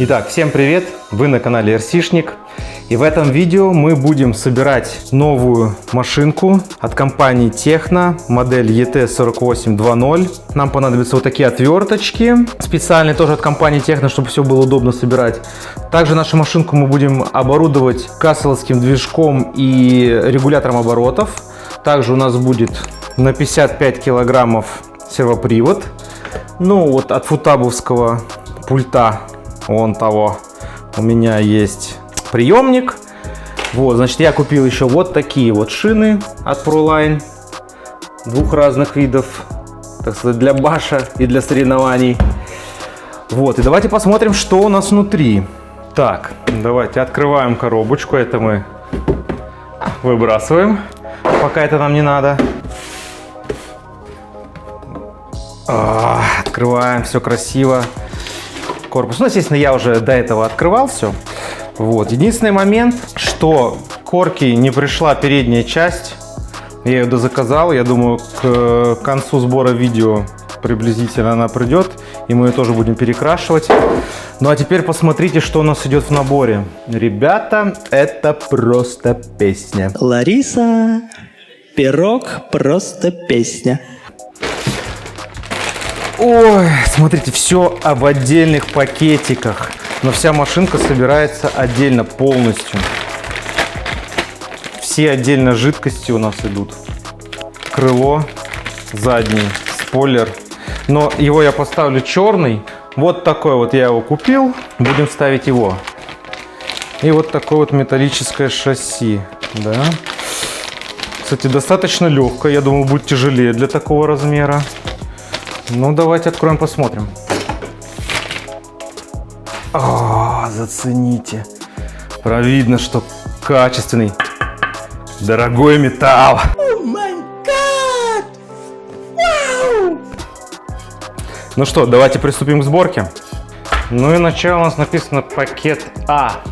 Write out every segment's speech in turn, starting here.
Итак, всем привет! Вы на канале RC-шник. И в этом видео мы будем собирать новую машинку от компании Техно, модель ET4820. Нам понадобятся вот такие отверточки, специальные тоже от компании Техно, чтобы все было удобно собирать. Также нашу машинку мы будем оборудовать касселовским движком и регулятором оборотов. Также у нас будет на 55 килограммов сервопривод. Ну вот от футабовского пульта вон того у меня есть приемник. Вот, значит, я купил еще вот такие вот шины от ProLine двух разных видов, так сказать, для баша и для соревнований. Вот, и давайте посмотрим, что у нас внутри. Так, давайте открываем коробочку. Это мы выбрасываем, пока это нам не надо. Открываем, все красиво. Корпус. Ну, естественно, я уже до этого открывал все. Вот. Единственный момент, что к корке не пришла передняя часть. Я ее дозаказал. Я думаю, к концу сбора видео приблизительно она придет. И мы ее тоже будем перекрашивать. Ну, а теперь посмотрите, что у нас идет в наборе. Ребята, это просто песня. Лариса, пирог просто песня. Ой, смотрите, все в отдельных пакетиках. Но вся машинка собирается отдельно, полностью. Все отдельно жидкости у нас идут. Крыло, задний, спойлер. Но его я поставлю черный. Вот такой вот я его купил. Будем ставить его. И вот такое вот металлическое шасси. Да. Кстати, достаточно легкое. Я думаю, будет тяжелее для такого размера. Ну, давайте откроем, посмотрим. Зацените. Видно, что качественный, дорогой металл. О май гад! Вау! Ну что, давайте приступим к сборке. Ну и начало у нас написано пакет А.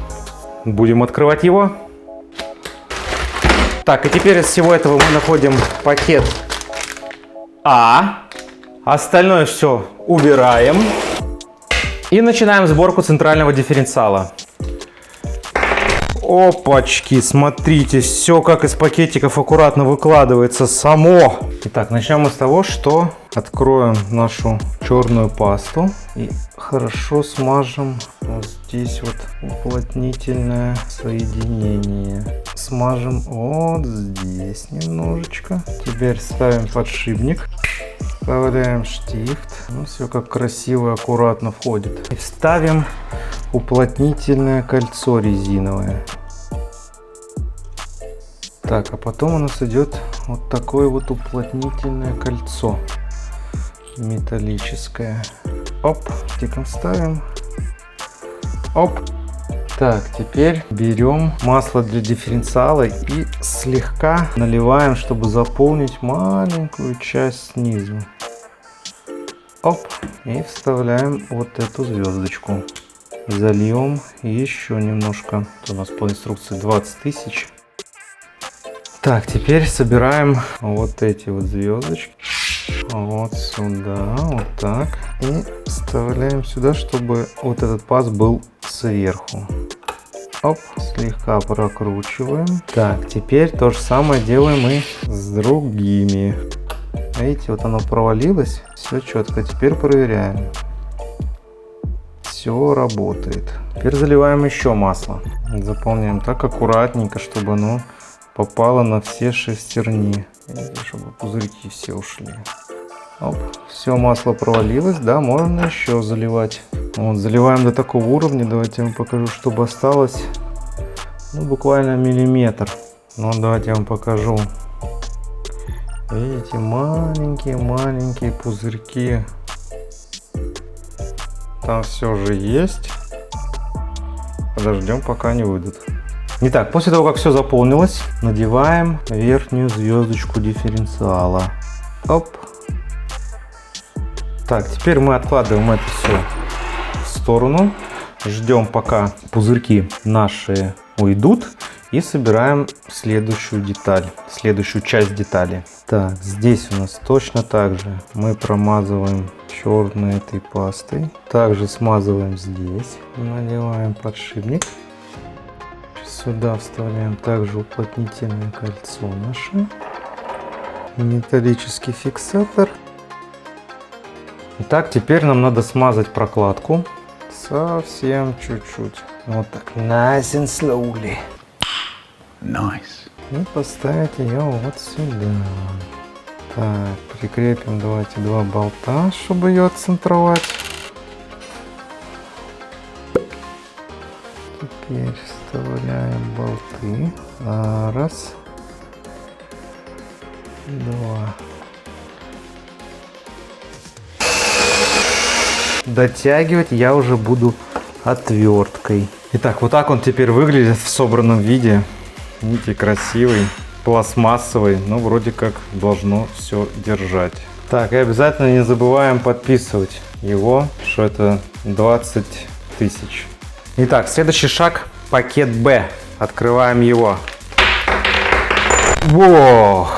Будем открывать его. Так, и теперь из всего этого мы находим пакет А. Остальное все убираем. И начинаем сборку центрального дифференциала. Опачки, смотрите, все как из пакетиков аккуратно выкладывается само. Итак, начнем мы с того, что откроем нашу черную пасту и хорошо смажем вот здесь вот уплотнительное соединение. Смажем вот здесь немножечко. Теперь ставим подшипник. Вставляем штифт. Ну, все как красиво, аккуратно входит. И вставим уплотнительное кольцо резиновое. Так, а потом у нас идет вот такое вот уплотнительное кольцо металлическое. Оп, тиком ставим. Оп. Так, теперь берем масло для дифференциала и слегка наливаем, чтобы заполнить маленькую часть снизу. Оп, и вставляем вот эту звездочку. Зальем еще немножко. У нас по инструкции 20 тысяч. Так, теперь собираем вот эти вот звездочки. Вот сюда, вот так. И вставляем сюда, чтобы вот этот паз был сверху. Оп, слегка прокручиваем. Так, теперь то же самое делаем и с другими. Видите, вот оно провалилось. Все четко. Теперь проверяем. Все работает. Теперь заливаем еще масло. Заполняем так аккуратненько, чтобы оно попало на все шестерни. Чтобы пузырьки все ушли. Оп, все, масло провалилось. Да, можно еще заливать. Вот, заливаем до такого уровня. Давайте я вам покажу, чтобы осталось, ну, буквально миллиметр. Ну, давайте я вам покажу. Видите, маленькие пузырьки. Там все же есть. Подождем, пока они выйдут. Итак, после того, как все заполнилось, надеваем верхнюю звездочку дифференциала. Оп. Так, теперь мы откладываем это все в сторону. Ждем, пока пузырьки наши уйдут. И собираем следующую деталь, следующую часть детали. Так, здесь у нас точно так же мы промазываем черной этой пастой. Также смазываем здесь, надеваем подшипник. Сюда вставляем также уплотнительное кольцо наше. Металлический фиксатор. Итак, теперь нам надо смазать прокладку. Совсем чуть-чуть. Вот так. Nice and slowly. Nice. И поставить ее вот сюда. Так, прикрепим давайте два болта, чтобы ее отцентровать. Теперь вставляем болты. Раз. Два. Дотягивать я уже буду отверткой. Итак, вот так он теперь выглядит в собранном виде. Видите, красивый, пластмассовый, но вроде как должно все держать. Так, и обязательно не забываем подписывать его, что это 20 тысяч. Итак, следующий шаг — пакет Б. Открываем его. Во!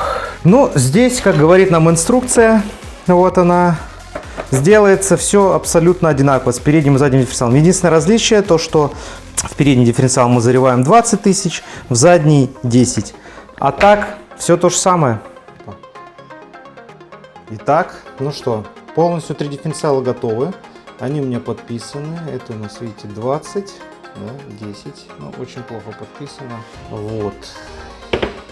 Ну, здесь, как говорит нам инструкция, вот она, сделается все абсолютно одинаково с передним и задним дифференциалом. Единственное различие то, что в передний дифференциал мы заливаем 20 тысяч, в задний 10. А так, все то же самое. Итак, ну что, полностью 3 дифференциала готовы. Они у меня подписаны. Это у нас, видите, 20, да, 10. Ну, очень плохо подписано. Вот.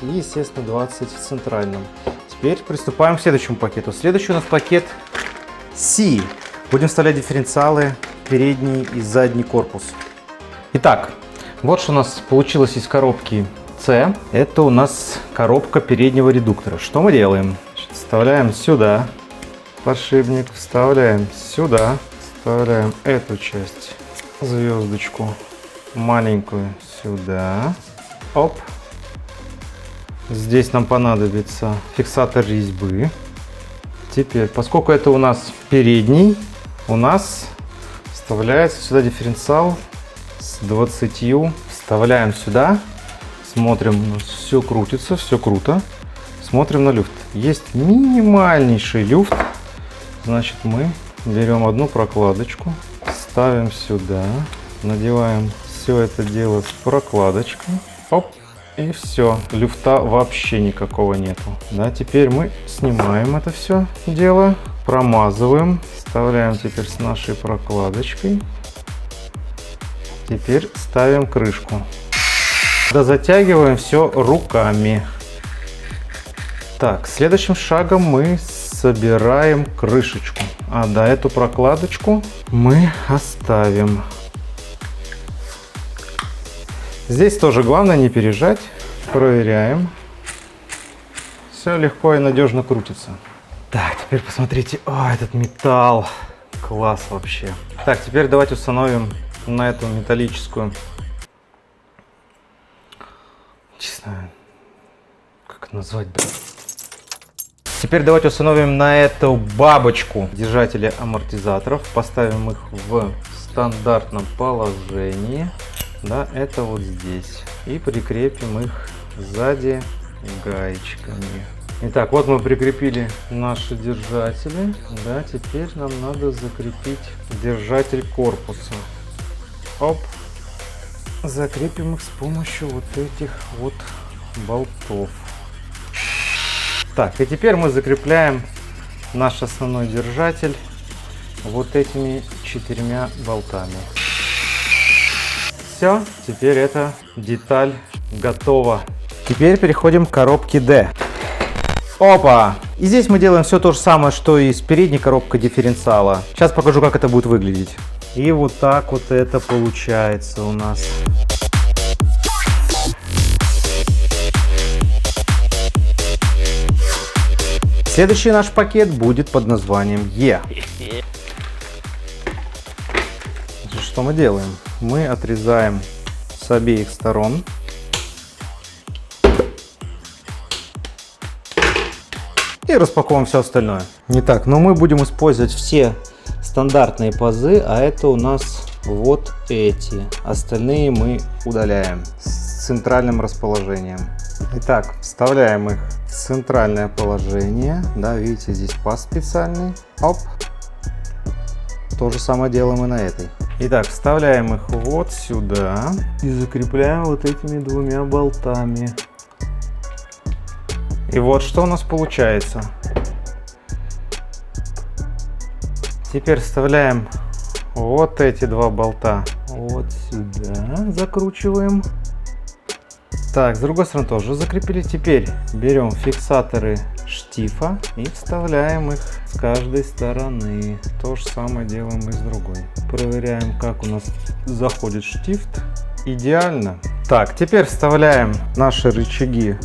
И, естественно, 20 в центральном. Теперь приступаем к следующему пакету. Следующий у нас пакет C. Будем вставлять дифференциалы передний и задний корпус. Итак, вот что у нас получилось из коробки C. Это у нас коробка переднего редуктора. Что мы делаем? Вставляем сюда подшипник, вставляем сюда, вставляем эту часть, звездочку маленькую сюда. Оп. Здесь нам понадобится фиксатор резьбы. Теперь, поскольку это у нас передний, у нас вставляется сюда дифференциал с 20. Вставляем сюда, смотрим, все крутится, все круто. Смотрим на люфт. Есть минимальнейший люфт. Значит, мы берем одну прокладочку, ставим сюда, надеваем все это дело с прокладочкой. Оп. И все, люфта вообще никакого нету. Да, теперь мы снимаем это все дело, промазываем, вставляем теперь с нашей прокладочкой. Теперь ставим крышку. Да, затягиваем все руками. Так, следующим шагом мы собираем крышечку. А да, эту прокладочку мы оставим. Здесь тоже главное не пережать. Проверяем. Все легко и надежно крутится. Так, теперь посмотрите. О, этот металл. Класс вообще. Так, теперь давайте установим на эту металлическую. Честно, как назвать, блин? Теперь давайте установим на эту бабочку держатели амортизаторов. Поставим их в стандартном положении. Да, это вот здесь. И прикрепим их сзади гаечками. Итак, вот мы прикрепили наши держатели. Да, теперь нам надо закрепить держатель корпуса. Оп. Закрепим их с помощью вот этих вот болтов. Так, и теперь мы закрепляем наш основной держатель вот этими 4 болтами. Все, теперь эта деталь готова. Теперь переходим к коробке D. Опа! И здесь мы делаем все то же самое, что и с передней коробкой дифференциала. Сейчас покажу, как это будет выглядеть. И вот так вот это получается у нас. Следующий наш пакет будет под названием E. Что мы делаем? Мы отрезаем с обеих сторон. И распаковываем все остальное. Итак, но мы будем использовать все стандартные пазы, а это у нас вот эти. Остальные мы удаляем. центральным расположением. Итак, вставляем их в центральное положение. Да, видите, здесь паз специальный. Оп. То же самое делаем и на этой. Итак, вставляем их вот сюда и закрепляем вот этими двумя болтами. И вот что у нас получается. Теперь вставляем вот эти два болта вот сюда, закручиваем. Так, с другой стороны тоже закрепили. Теперь берем фиксаторы штифа и вставляем их с каждой стороны. То же самое делаем и с другой. Проверяем, как у нас заходит штифт. Идеально. Так, теперь вставляем наши рычаги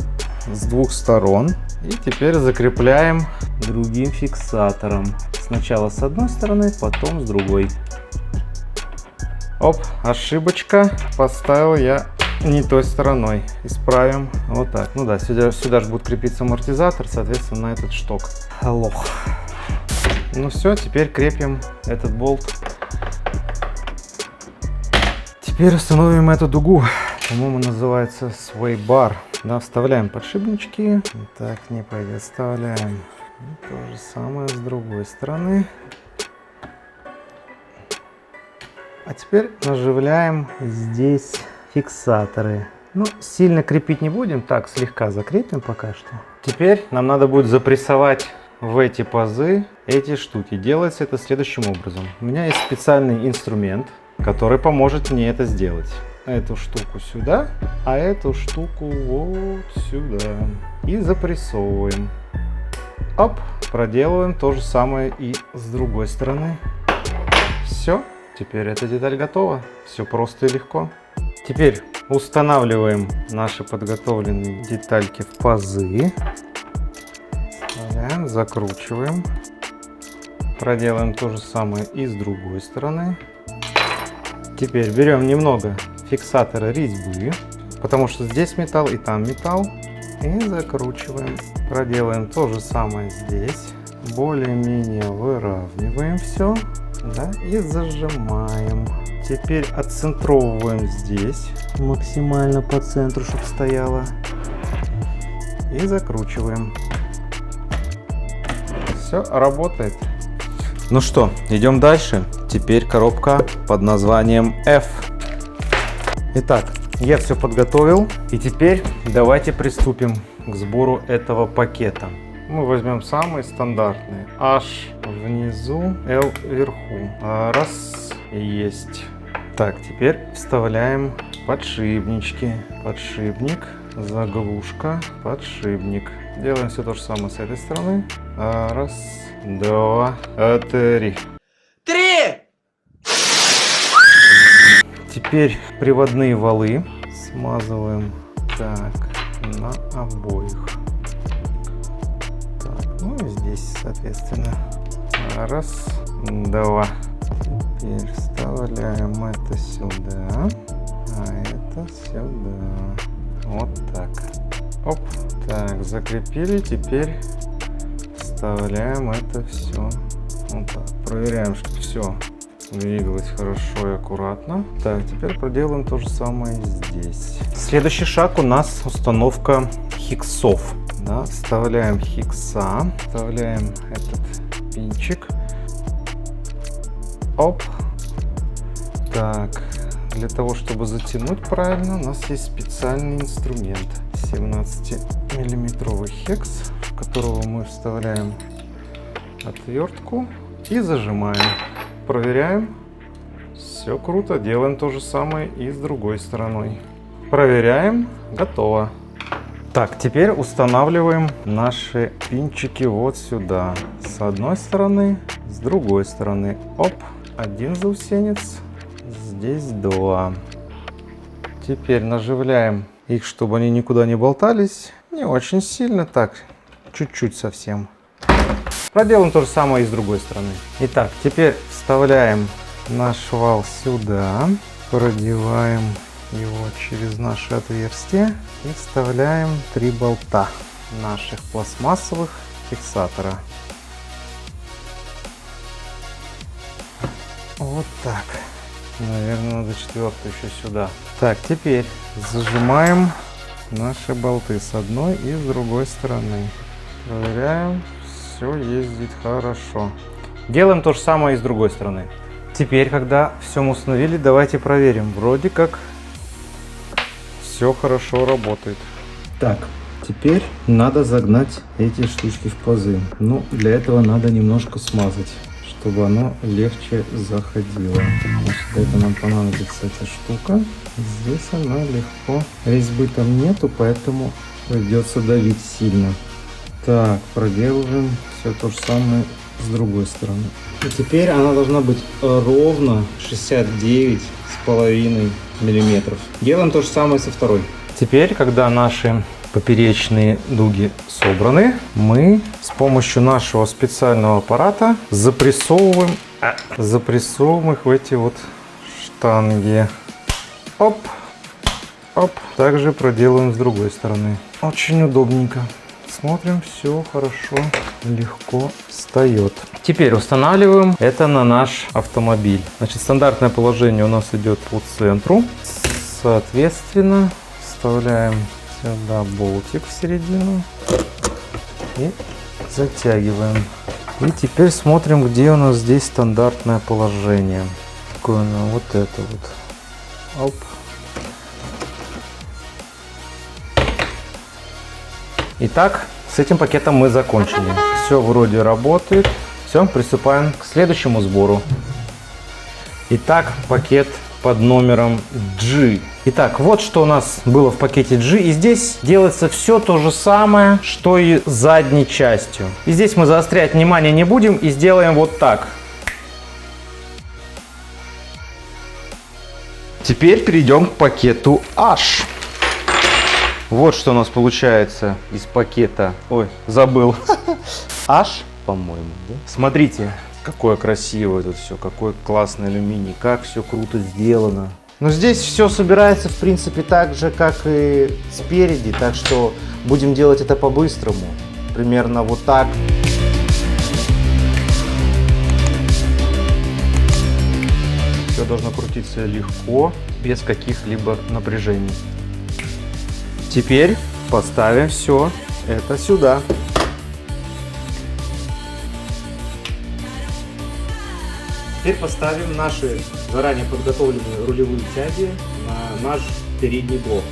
с двух сторон. И теперь закрепляем другим фиксатором. Сначала с одной стороны, потом с другой. Оп, ошибочка. Поставил я не той стороной. Исправим. Вот так. Ну да, сюда же будет крепиться амортизатор, соответственно, на этот шток. Лох. Ну все, теперь крепим этот болт. Теперь установим эту дугу. По-моему, называется sway bar. Да, вставляем подшипнички. Так, не пойдет. Вставляем. И то же самое с другой стороны. А теперь наживляем здесь фиксаторы. Ну, сильно крепить не будем, так, слегка закрепим пока что. Теперь нам надо будет запрессовать в эти пазы эти штуки. Делается это следующим образом. У меня есть специальный инструмент, который поможет мне это сделать. Эту штуку сюда, а эту штуку вот сюда. И запрессовываем. Оп, проделываем то же самое и с другой стороны. Все, теперь эта деталь готова. Все просто и легко. Теперь устанавливаем наши подготовленные детальки в пазы. Вставляем, закручиваем. Проделаем то же самое и с другой стороны. Теперь берем немного фиксатора резьбы, потому что здесь металл и там металл. И закручиваем. Проделаем то же самое здесь. Более-менее выравниваем все. Да, и зажимаем. Теперь отцентровываем здесь, максимально по центру, чтобы стояло. И закручиваем. Все, работает. Ну что, идем дальше. Теперь коробка под названием F. Итак, я все подготовил. И теперь давайте приступим к сбору этого пакета. Мы возьмем самые стандартные. H внизу, L вверху. Раз, есть. Так, теперь вставляем подшипнички. Подшипник, заглушка, подшипник. Делаем все то же самое с этой стороны. Раз, два, три. Теперь приводные валы смазываем так на обоих. Так, ну и здесь, соответственно. Раз, два. Теперь вставляем это сюда, а это сюда. Вот так. Оп. Так, закрепили. Теперь вставляем это все. Вот так. Проверяем, чтобы все двигалось хорошо и аккуратно. Так, теперь проделаем то же самое здесь. Следующий шаг у нас установка хиксов. Да, вставляем хикса, вставляем этот пинчик. Оп. Так, для того, чтобы затянуть правильно, у нас есть специальный инструмент. 17-миллиметровый хекс, в которого мы вставляем отвертку и зажимаем. Проверяем. Все круто. Делаем то же самое и с другой стороной. Проверяем. Готово. Так, теперь устанавливаем наши пинчики вот сюда. С одной стороны, с другой стороны. Оп. Один заусенец. Здесь два. Теперь наживляем их, чтобы они никуда не болтались. Не очень сильно, так, чуть-чуть совсем. Проделаем то же самое и с другой стороны. Итак, теперь вставляем наш вал сюда. Продеваем его через наше отверстие. И вставляем 3 болта наших пластмассовых фиксатора. Вот так. Наверное, надо четвертую еще сюда. Так, теперь зажимаем наши болты с одной и с другой стороны. Проверяем, все ездит хорошо. Делаем то же самое и с другой стороны. Теперь, когда все мы установили, давайте проверим. Вроде как все хорошо работает. Так, теперь надо загнать эти штучки в пазы. Ну, для этого надо немножко смазать, чтобы оно легче заходило. Значит, для этого нам понадобится эта штука. Здесь она легко. Резьбы там нету, поэтому придется давить сильно. Так, проделываем все то же самое с другой стороны. И теперь она должна быть ровно 69,5 миллиметров. Делаем то же самое со второй. Теперь, когда наши поперечные дуги собраны, мы с помощью нашего специального аппарата запрессовываем их в эти вот штанги. Оп, оп. Также проделаем с другой стороны. Очень удобненько. Смотрим, все хорошо, легко встает. Теперь устанавливаем это на наш автомобиль. Значит, стандартное положение у нас идет по центру. Соответственно, вставляем сюда болтик в середину и затягиваем. И теперь смотрим, где у нас здесь стандартное положение. Какое оно? Вот это вот. Оп. Итак, с этим пакетом мы закончили. Все вроде работает. Все, приступаем к следующему сбору. Итак, пакет под номером G. Итак, вот что у нас было в пакете G. И здесь делается все то же самое, что и с задней частью. И здесь мы заострять внимание не будем и сделаем вот так. Теперь перейдем к пакету H. Вот что у нас получается из пакета. Ой, забыл. H, по-моему, да? Смотрите, какое красивое тут все, какой классный алюминий, как все круто сделано. Но здесь все собирается, в принципе, так же, как и спереди, так что будем делать это по-быстрому. Примерно вот так. Все должно крутиться легко, без каких-либо напряжений. Теперь поставим все это сюда. Теперь поставим наши заранее подготовленные рулевые тяги на наш передний блок.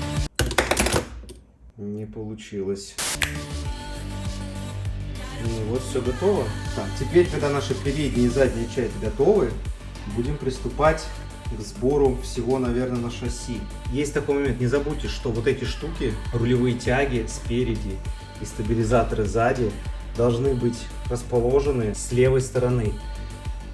Не получилось. Ну вот, все готово. Так, теперь, когда наши передние и задние части готовы, будем приступать к сбору всего, наверное, на шасси. Есть такой момент, не забудьте, что вот эти штуки, рулевые тяги спереди и стабилизаторы сзади, должны быть расположены с левой стороны.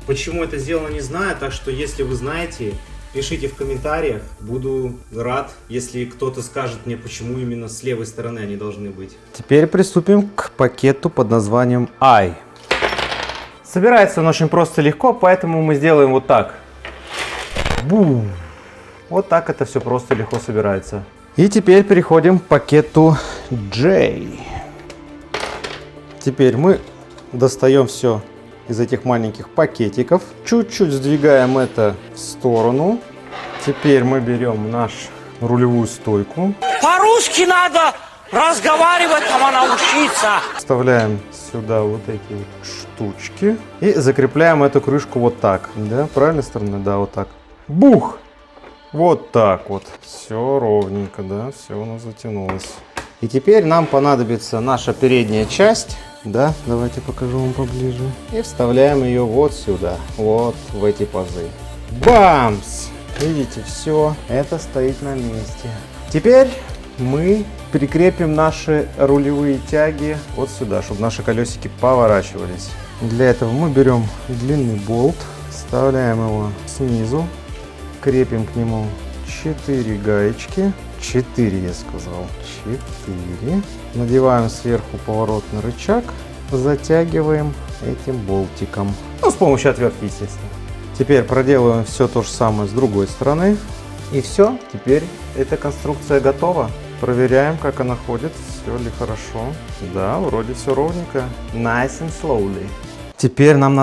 Почему это сделано, не знаю, так что если вы знаете, пишите в комментариях. Буду рад, если кто-то скажет мне, почему именно с левой стороны они должны быть. Теперь приступим к пакету под названием I. Собирается он очень просто и легко, поэтому мы сделаем вот так. Бум! Вот так это все просто легко собирается. И теперь переходим к пакету J. Теперь мы достаем все из этих маленьких пакетиков. Чуть-чуть сдвигаем это в сторону. Теперь мы берем нашу рулевую стойку. По-русски надо разговаривать, а научиться. Вставляем сюда вот эти вот штучки. И закрепляем эту крышку вот так. Да, правильной стороной? Да, вот так. Бух! Вот так вот. Все ровненько, да, все у нас затянулось. И теперь нам понадобится наша передняя часть. Да, давайте покажу вам поближе. И вставляем ее вот сюда, вот в эти пазы. Бамс! Видите, все, это стоит на месте. Теперь мы прикрепим наши рулевые тяги вот сюда, чтобы наши колесики поворачивались. Для этого мы берем длинный болт, вставляем его снизу, крепим к нему 4 гаечки. 4, я сказал. 4. Надеваем сверху поворотный рычаг, затягиваем этим болтиком. Ну, с помощью отвертки, естественно. Теперь проделываем все то же самое с другой стороны. И все. Теперь эта конструкция готова. Проверяем, как она ходит. Все ли хорошо. Да, вроде все ровненько. Nice and slowly. Теперь нам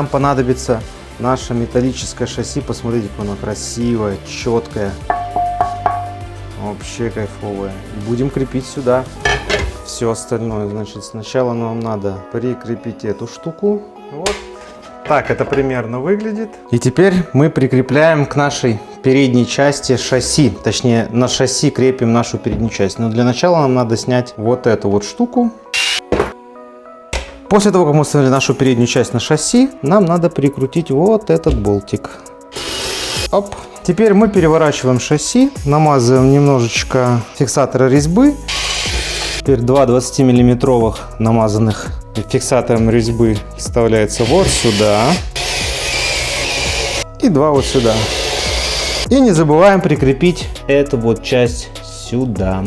понадобится наше металлическое шасси. Посмотрите, как оно красивое, четкое. Вообще кайфовое. Будем крепить сюда все остальное. Значит, сначала нам надо прикрепить эту штуку. Вот. Так это примерно выглядит. И теперь мы прикрепляем к нашей передней части шасси. Точнее, на шасси крепим нашу переднюю часть. Но для начала нам надо снять вот эту вот штуку. После того, как мы установили нашу переднюю часть на шасси, нам надо прикрутить вот этот болтик. Оп. Теперь мы переворачиваем шасси, намазываем немножечко фиксатора резьбы. Теперь два 20-миллиметровых намазанных фиксатором резьбы вставляется вот сюда. И два вот сюда. И не забываем прикрепить эту вот часть сюда.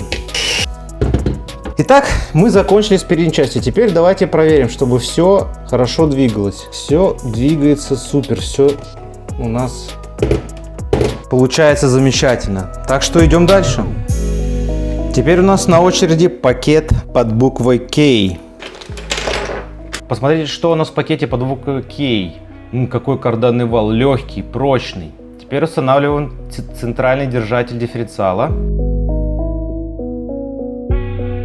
Итак, мы закончили с передней частью. Теперь давайте проверим, чтобы все хорошо двигалось. Все двигается супер, все у нас получается замечательно. Так что идем дальше. Теперь у нас на очереди пакет под буквой K. Посмотрите, что у нас в пакете под буквой K. Какой карданный вал, легкий, прочный. Теперь устанавливаем центральный держатель дифференциала.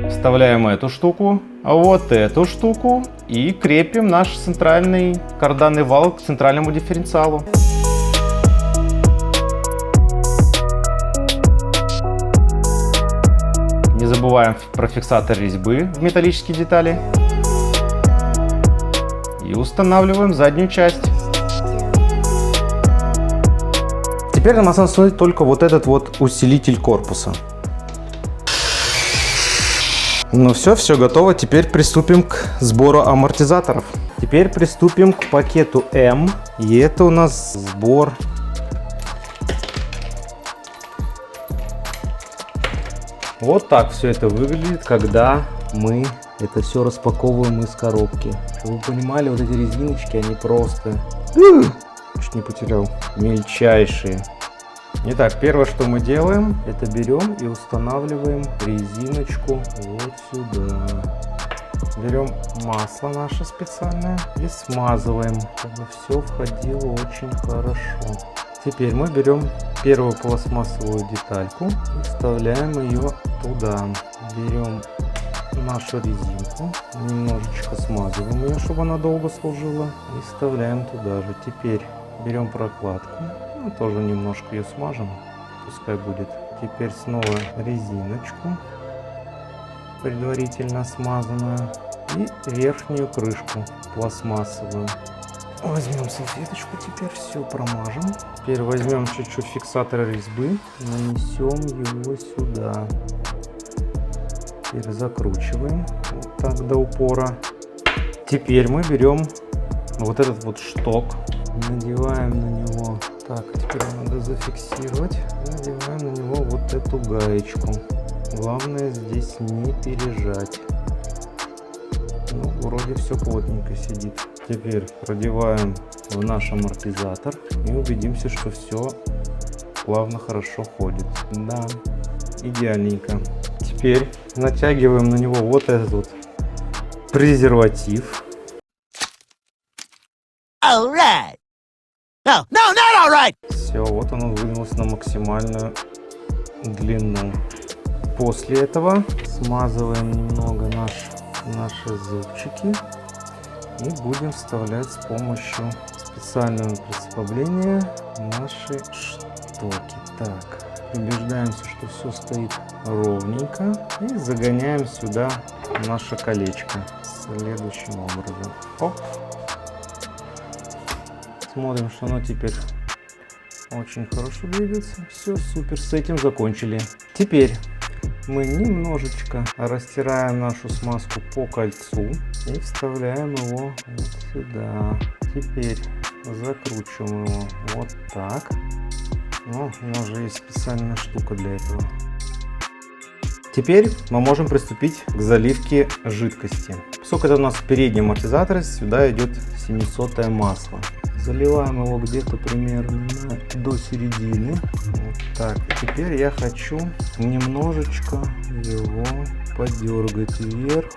Вставляем эту штуку, вот эту штуку и крепим наш центральный карданный вал к центральному дифференциалу. Не забываем про фиксатор резьбы в металлические детали. И устанавливаем заднюю часть. Теперь нам осталось установить только вот этот вот усилитель корпуса. Ну все готово. Теперь приступим к сбору амортизаторов. Теперь приступим к пакету М. И это у нас сбор. Вот так все это выглядит, когда мы это все распаковываем из коробки. Чтобы вы понимали, вот эти резиночки, они просто... Чуть не потерял. Мельчайшие. Итак, первое, что мы делаем, это берем и устанавливаем резиночку вот сюда. Берем масло наше специальное и смазываем, чтобы все входило очень хорошо. Теперь мы берем первую пластмассовую детальку и вставляем ее туда. Берем нашу резинку, немножечко смазываем ее, чтобы она долго служила, и вставляем туда же. Теперь берем прокладку, тоже немножко ее смажем, пускай будет. Теперь снова резиночку, предварительно смазанную, и верхнюю крышку пластмассовую. Возьмем салфеточку, теперь все промажем. Теперь возьмем чуть-чуть фиксатора резьбы, нанесем его сюда. Теперь закручиваем вот так до упора. Теперь мы берем вот этот вот шток, надеваем на него. Так, теперь надо зафиксировать. Надеваем на него вот эту гаечку. Главное здесь не пережать. Ну, вроде все плотненько сидит. Теперь продеваем в наш амортизатор и убедимся, что все плавно, хорошо ходит. Да, идеальненько. Теперь натягиваем на него вот этот вот презерватив. Alright. No, not alright. Все, вот оно выдвинулось на максимальную длину. После этого смазываем немного наши зубчики и будем вставлять с помощью специального приспособления наши штоки. Так, убеждаемся, что все стоит ровненько, и загоняем сюда наше колечко следующим образом. Оп. Смотрим, что оно теперь очень хорошо двигается. Все, супер, с этим закончили. Теперь мы немножечко растираем нашу смазку по кольцу и вставляем его вот сюда. Теперь закручиваем его вот так. Ну, у нас же есть специальная штука для этого. Теперь мы можем приступить к заливке жидкости. Поскольку это у нас передний амортизатор, сюда идет 700 масло. Заливаем его где-то примерно до середины. Вот так. И теперь я хочу немножечко его подергать вверх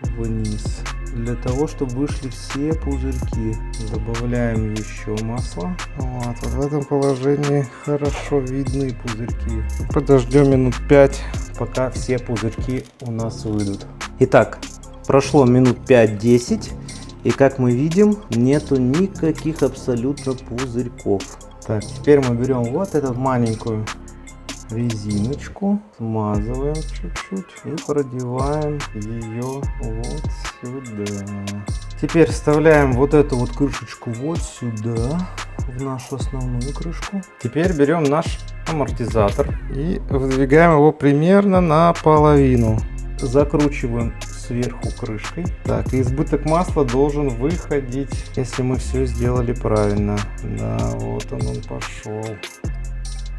вниз. Для того, чтобы вышли все пузырьки. Добавляем еще масло. Вот в этом положении хорошо видны пузырьки. Подождем минут 5, пока все пузырьки у нас выйдут. Итак, прошло минут 5-10. И как мы видим, нету никаких абсолютно пузырьков. Так, теперь мы берем вот эту маленькую резиночку, смазываем чуть-чуть и продеваем ее вот сюда. Теперь вставляем вот эту вот крышечку вот сюда, в нашу основную крышку. Теперь берем наш амортизатор и выдвигаем его примерно наполовину. Закручиваем сверху крышкой. Так, и избыток масла должен выходить, если мы все сделали правильно. Да, вот он пошел.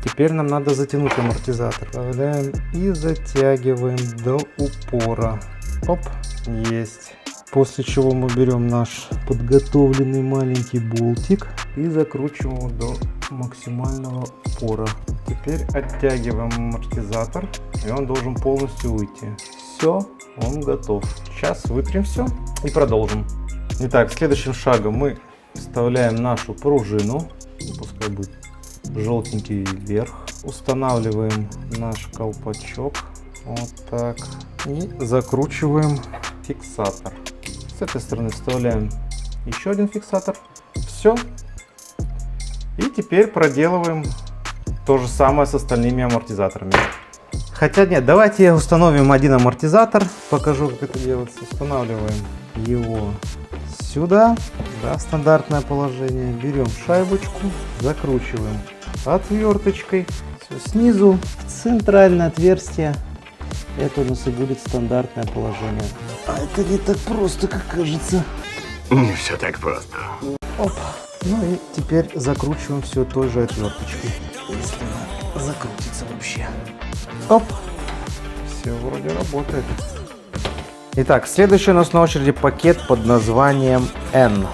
Теперь нам надо затянуть амортизатор. Вставляем и затягиваем до упора. Оп, есть. После чего мы берем наш подготовленный маленький болтик и закручиваем его до максимального упора. Теперь оттягиваем амортизатор, и он должен полностью выйти. Все, он готов. Сейчас вытрем все и продолжим. Итак, следующим шагом мы вставляем нашу пружину. Пускай будет желтенький вверх. Устанавливаем наш колпачок. Вот так. И закручиваем фиксатор. С этой стороны вставляем еще один фиксатор. Все. И теперь проделываем то же самое с остальными амортизаторами. Хотя нет, давайте установим один амортизатор. Покажу, как это делается. Устанавливаем его сюда. Да, стандартное положение. Берем шайбочку, закручиваем отверточкой. Все, снизу в центральное отверстие. Это у нас и будет стандартное положение. А это не так просто, как кажется. Не все так просто. Оп. Ну и теперь закручиваем все той же отверточкой. Если она закрутится вообще. Оп. Все вроде работает. Итак, следующий у нас на очереди пакет под названием N.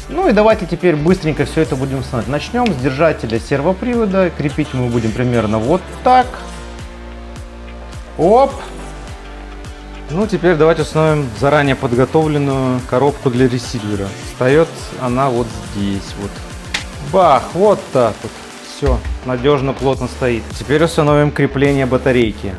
Ну и давайте теперь быстренько все это будем устанавливать. Начнем с держателя сервопривода. Крепить мы будем примерно вот так. Оп. Ну теперь давайте установим заранее подготовленную коробку для ресивера. Встает она вот здесь вот. Бах, вот так вот. Все, надежно, плотно стоит. Теперь установим крепление батарейки.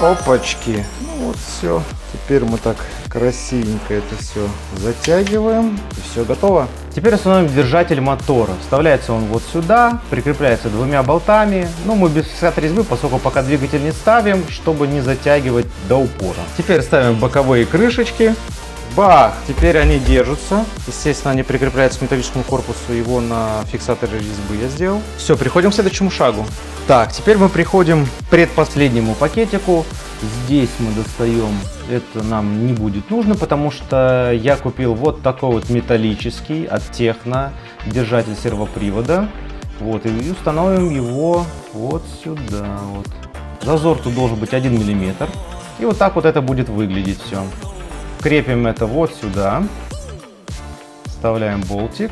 Опачки. Ну вот все. Теперь мы так красивенько это все затягиваем. И все готово. Теперь установим держатель мотора. Вставляется он вот сюда, прикрепляется двумя болтами. Но мы без фиксатора резьбы, поскольку пока двигатель не ставим, чтобы не затягивать до упора. Теперь ставим боковые крышечки. Бах! Теперь они держатся. Естественно, они прикрепляются к металлическому корпусу. Его на фиксаторе резьбы я сделал. Все, переходим к следующему шагу. Так, теперь мы приходим к предпоследнему пакетику. Здесь мы достаем, это нам не будет нужно, потому что я купил вот такой вот металлический от Техно держатель сервопривода. Вот, и установим его вот сюда. Вот. Зазор тут должен быть 1 мм. И вот так вот это будет выглядеть все. Крепим это вот сюда. Вставляем болтик.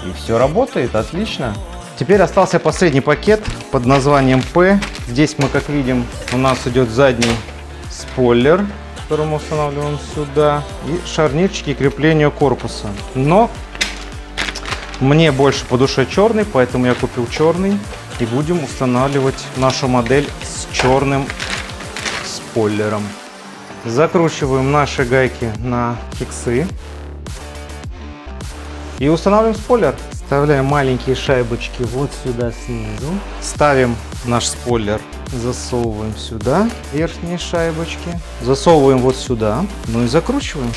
И все работает, отлично. Теперь остался последний пакет под названием P. Здесь мы, как видим, у нас идет задний спойлер, который мы устанавливаем сюда, и шарнирчики к креплению корпуса. Но мне больше по душе черный, поэтому я купил черный. И будем устанавливать нашу модель с черным спойлером. Закручиваем наши гайки на фиксы и устанавливаем спойлер. Вставляем маленькие шайбочки вот сюда снизу. Ставим наш спойлер, засовываем сюда верхние шайбочки. Засовываем вот сюда, ну и закручиваем.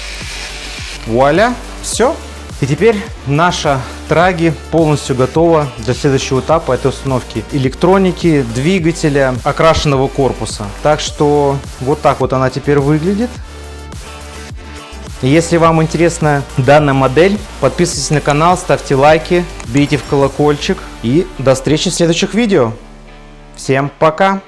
Вуаля, все. И теперь наша траги полностью готова для следующего этапа этой установки электроники, двигателя, окрашенного корпуса. Так что вот так вот она теперь выглядит. Если вам интересна данная модель, подписывайтесь на канал, ставьте лайки, бейте в колокольчик и до встречи в следующих видео. Всем пока!